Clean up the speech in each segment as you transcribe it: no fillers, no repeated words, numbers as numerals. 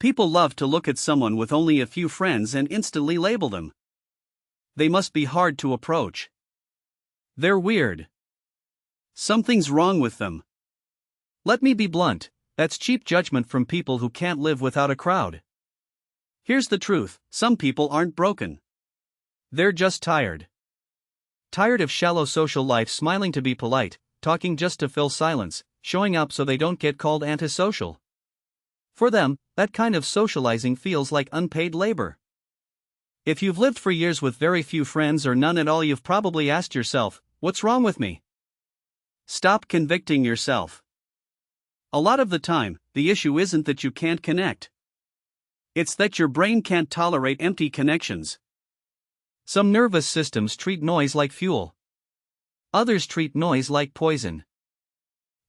People love to look at someone with only a few friends and instantly label them. They must be hard to approach. They're weird. Something's wrong with them. Let me be blunt, that's cheap judgment from people who can't live without a crowd. Here's the truth, some people aren't broken. They're just tired. Tired of shallow social life, smiling to be polite, talking just to fill silence, showing up so they don't get called antisocial. For them, that kind of socializing feels like unpaid labor. If you've lived for years with very few friends or none at all, you've probably asked yourself, what's wrong with me? Stop convicting yourself. A lot of the time, the issue isn't that you can't connect. It's that your brain can't tolerate empty connections. Some nervous systems treat noise like fuel. Others treat noise like poison.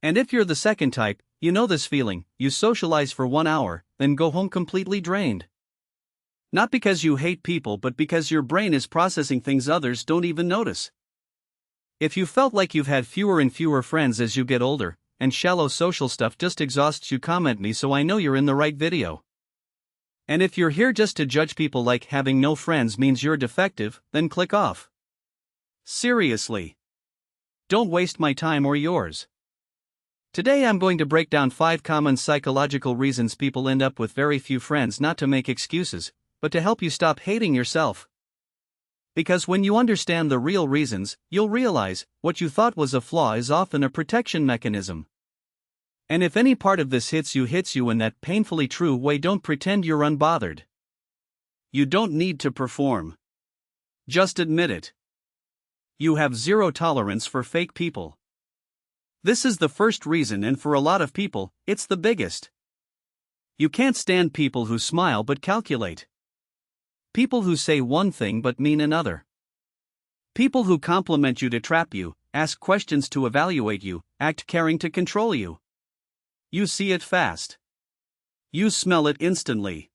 And if you're the second type, you know this feeling. You socialize for 1 hour, then go home completely drained. Not because you hate people, but because your brain is processing things others don't even notice. If you felt like you've had fewer and fewer friends as you get older, and shallow social stuff just exhausts you, comment me so I know you're in the right video. And if you're here just to judge people like having no friends means you're defective, then click off. Seriously. Don't waste my time or yours. Today I'm going to break down 5 common psychological reasons people end up with very few friends, not to make excuses, but to help you stop hating yourself. Because when you understand the real reasons, you'll realize what you thought was a flaw is often a protection mechanism. And if any part of this hits you in that painfully true way, don't pretend you're unbothered. You don't need to perform. Just admit it. You have zero tolerance for fake people. This is the first reason, and for a lot of people, it's the biggest. You can't stand people who smile but calculate. People who say one thing but mean another. People who compliment you to trap you, ask questions to evaluate you, act caring to control you. You see it fast. You smell it instantly.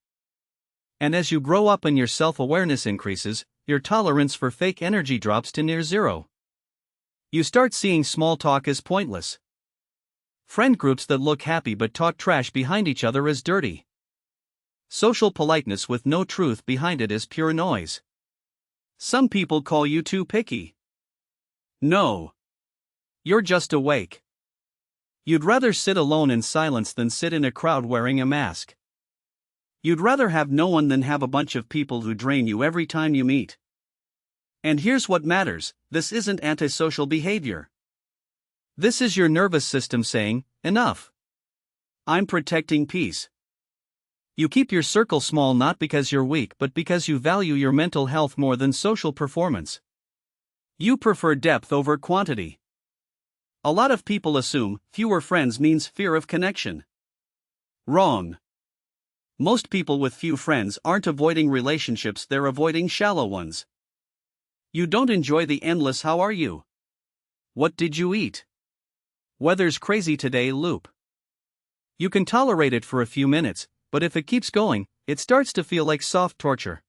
And as you grow up and your self-awareness increases, your tolerance for fake energy drops to near zero. You start seeing small talk as pointless. Friend groups that look happy but talk trash behind each other as dirty. Social politeness with no truth behind it is pure noise. Some people call you too picky. No. You're just awake. You'd rather sit alone in silence than sit in a crowd wearing a mask. You'd rather have no one than have a bunch of people who drain you every time you meet. And here's what matters, this isn't antisocial behavior. This is your nervous system saying, enough. I'm protecting peace. You keep your circle small not because you're weak but because you value your mental health more than social performance. You prefer depth over quantity. A lot of people assume fewer friends means fear of connection. Wrong. Most people with few friends aren't avoiding relationships, they're avoiding shallow ones. You don't enjoy the endless "how are you? What did you eat? Weather's crazy today" loop. You can tolerate it for a few minutes, but if it keeps going, it starts to feel like soft torture.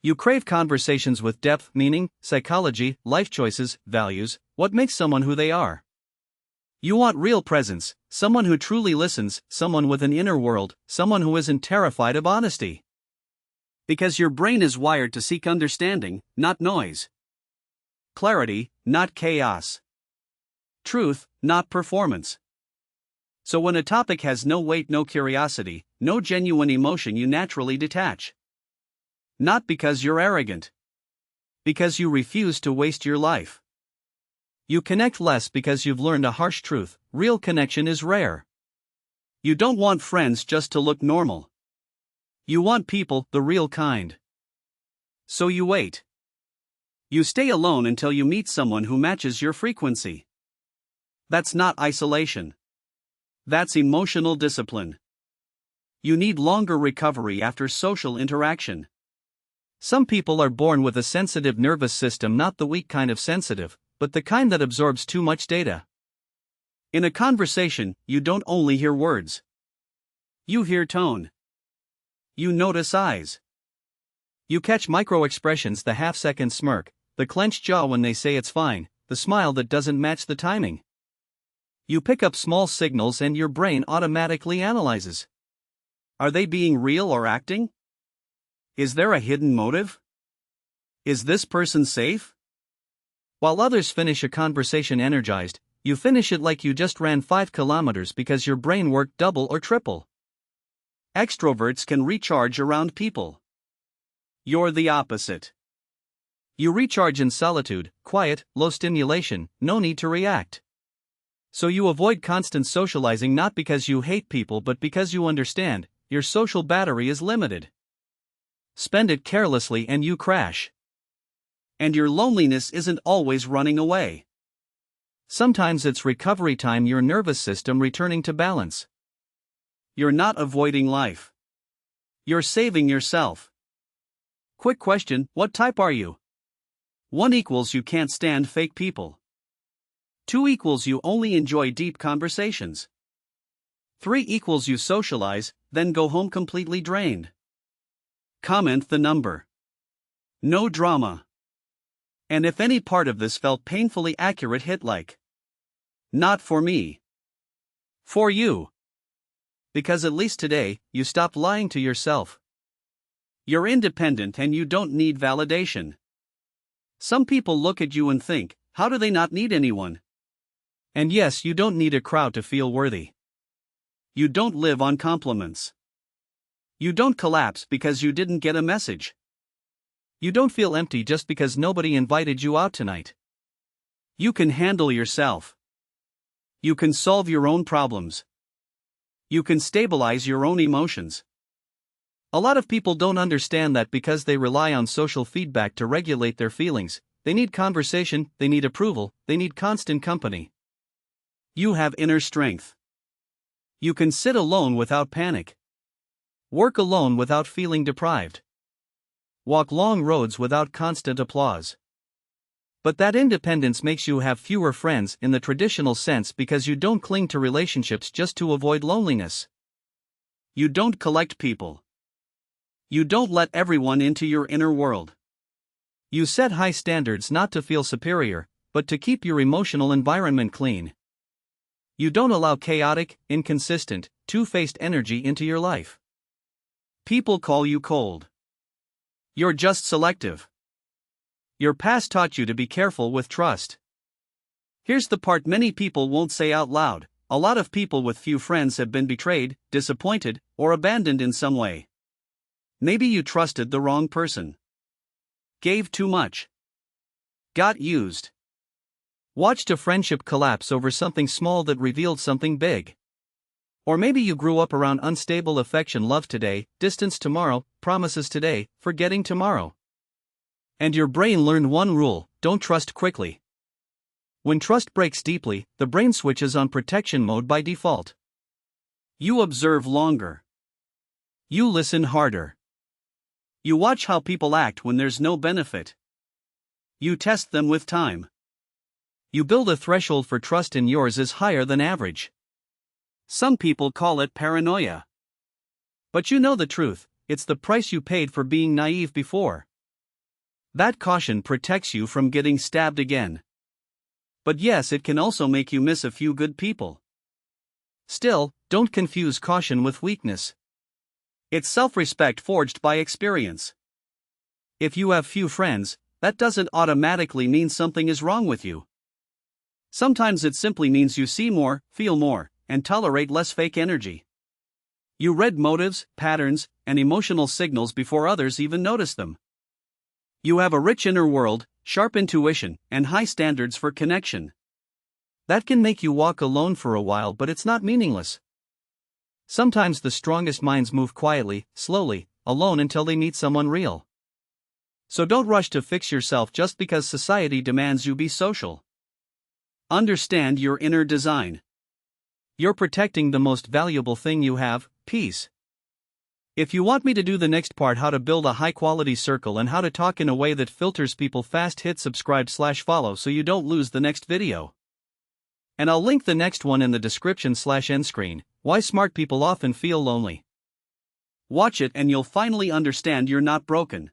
You crave conversations with depth, meaning, psychology, life choices, values, what makes someone who they are. You want real presence, someone who truly listens, someone with an inner world, someone who isn't terrified of honesty. Because your brain is wired to seek understanding, not noise. Clarity, not chaos. Truth, not performance. So when a topic has no weight, no curiosity, no genuine emotion, you naturally detach. Not because you're arrogant. Because you refuse to waste your life. You connect less because you've learned a harsh truth: real connection is rare. You don't want friends just to look normal. You want people, the real kind. So you wait. You stay alone until you meet someone who matches your frequency. That's not isolation. That's emotional discipline. You need longer recovery after social interaction. Some people are born with a sensitive nervous system, not the weak kind of sensitive, but the kind that absorbs too much data. In a conversation, you don't only hear words. You hear tone. You notice eyes. You catch micro-expressions: the half-second smirk, the clenched jaw when they say it's fine, the smile that doesn't match the timing. You pick up small signals and your brain automatically analyzes. Are they being real or acting? Is there a hidden motive? Is this person safe? While others finish a conversation energized, you finish it like you just ran 5 kilometers because your brain worked double or triple. Extroverts can recharge around people. You're the opposite. You recharge in solitude, quiet, low stimulation, no need to react. So you avoid constant socializing not because you hate people but because you understand, your social battery is limited. Spend it carelessly and you crash. And your loneliness isn't always running away. Sometimes it's recovery time, your nervous system returning to balance. You're not avoiding life. You're saving yourself. Quick question, what type are you? 1 equals you can't stand fake people. 2 equals you only enjoy deep conversations. 3 equals you socialize, then go home completely drained. Comment the number. No drama. And if any part of this felt painfully accurate, hit like. Not for me. For you. Because at least today, you stopped lying to yourself. You're independent and you don't need validation. Some people look at you and think, how do they not need anyone? And yes, you don't need a crowd to feel worthy. You don't live on compliments. You don't collapse because you didn't get a message. You don't feel empty just because nobody invited you out tonight. You can handle yourself. You can solve your own problems. You can stabilize your own emotions. A lot of people don't understand that because they rely on social feedback to regulate their feelings. They need conversation, they need approval, they need constant company. You have inner strength. You can sit alone without panic. Work alone without feeling deprived. Walk long roads without constant applause. But that independence makes you have fewer friends in the traditional sense because you don't cling to relationships just to avoid loneliness. You don't collect people. You don't let everyone into your inner world. You set high standards not to feel superior, but to keep your emotional environment clean. You don't allow chaotic, inconsistent, two-faced energy into your life. People call you cold. You're just selective. Your past taught you to be careful with trust. Here's the part many people won't say out loud. A lot of people with few friends have been betrayed, disappointed, or abandoned in some way. Maybe you trusted the wrong person. Gave too much. Got used. Watched a friendship collapse over something small that revealed something big. Or maybe you grew up around unstable affection, love today, distance tomorrow, promises today, forgetting tomorrow. And your brain learned one rule: don't trust quickly. When trust breaks deeply, the brain switches on protection mode by default. You observe longer. You listen harder. You watch how people act when there's no benefit. You test them with time. You build a threshold for trust, and yours is higher than average. Some people call it paranoia. But you know the truth, it's the price you paid for being naive before. That caution protects you from getting stabbed again. But yes, it can also make you miss a few good people. Still, don't confuse caution with weakness. It's self-respect forged by experience. If you have few friends, that doesn't automatically mean something is wrong with you. Sometimes it simply means you see more, feel more, and tolerate less fake energy. You read motives, patterns, and emotional signals before others even notice them. You have a rich inner world, sharp intuition, and high standards for connection. That can make you walk alone for a while, but it's not meaningless. Sometimes the strongest minds move quietly, slowly, alone until they meet someone real. So don't rush to fix yourself just because society demands you be social. Understand your inner design. You're protecting the most valuable thing you have, peace. If you want me to do the next part, how to build a high-quality circle and how to talk in a way that filters people fast, hit subscribe/follow so you don't lose the next video. And I'll link the next one in the description/end screen. Why smart people often feel lonely. Watch it and you'll finally understand you're not broken.